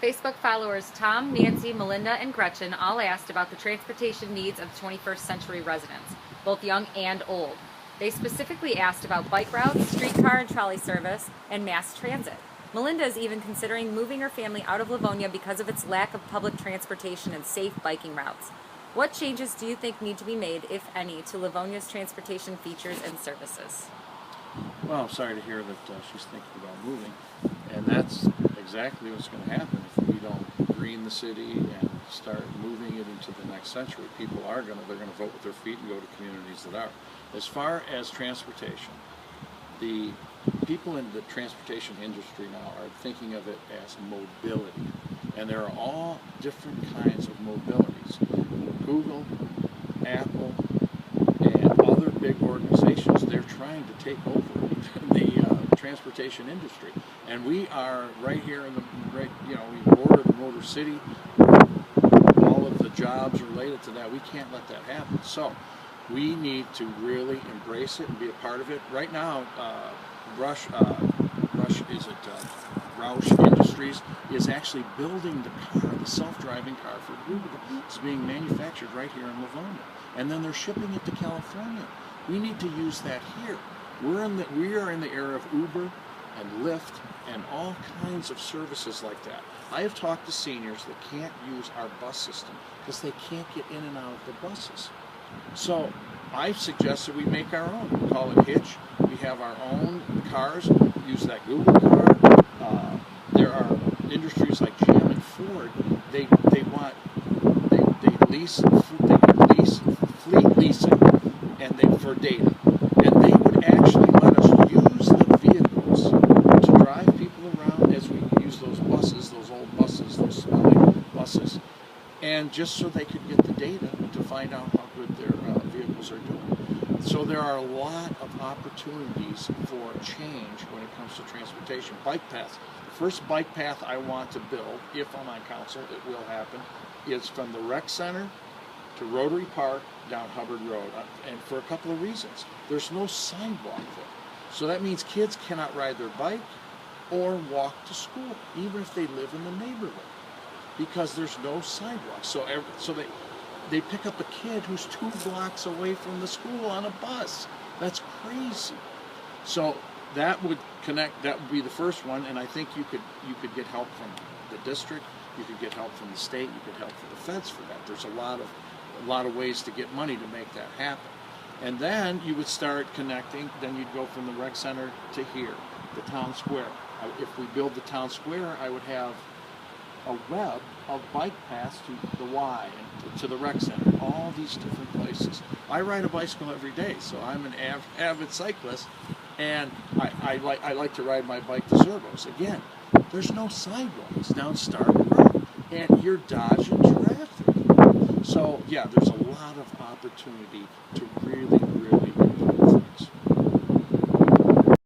Facebook followers Tom, Nancy, Melinda, and Gretchen all asked about the transportation needs of 21st century residents, both young and old. They specifically asked about bike routes, streetcar and trolley service, and mass transit. Melinda is even considering moving her family out of Livonia because of its lack of public transportation and safe biking routes. What changes do you think need to be made, if any, to Livonia's transportation features and services? Well, I'm sorry to hear that she's thinking about moving, and that's exactly what's going to happen if we don't green the city and start moving it into the next century. People are they're going to vote with their feet and go to communities that are. As far as transportation, the people in the transportation industry now are thinking of it as mobility, and there are all different kinds of mobilities. Google, Apple, and other big organizations, they're trying to take over the transportation industry. And we are right here in the, we border the Motor City, all of the jobs related to that. We can't let that happen. So we need to really embrace it and be a part of it. Right now, Roush Industries is actually building the car, the self-driving car for Google. It's being manufactured right here in Livonia, and then they're shipping it to California. We need to use that here. We are in the era of Uber and Lyft and all kinds of services like that. I have talked to seniors that can't use our bus system because they can't get in and out of the buses. So I've suggested we make our own. We call it Hitch. We have our own cars. Use that Google car. There are industries like GM and Ford. They lease fleet leasing, and for data, and they would actually let us use the vehicles to drive people around as we use those buses, those old buses, those smelly buses, and just so they could get the data to find out how good their vehicles are doing. So there are a lot of opportunities for change when it comes to transportation. Bike paths. The first bike path I want to build, if I'm on council, it will happen, is from the rec center to Rotary Park down Hubbard Road, and for a couple of reasons. There's no sidewalk there. So that means kids cannot ride their bike or walk to school, even if they live in the neighborhood, because there's no sidewalk. So they pick up a kid who's 2 blocks away from the school on a bus. That's crazy. So that would connect. That would be the first one, and I think you could get help from the district. You could get help from the state. You could help from the feds for that. There's a lot of ways to get money to make that happen. And then you would start connecting. Then you'd go from the rec center to here, the town square. If we build the town square, I would have a web of bike paths to the Y and to the rec center, all these different places. I ride a bicycle every day, so I'm an avid cyclist, and I like to ride my bike to Zerbos. Again, there's no sidewalks down Stark Road, and you're dodging traffic. So yeah, there's a lot of opportunity to really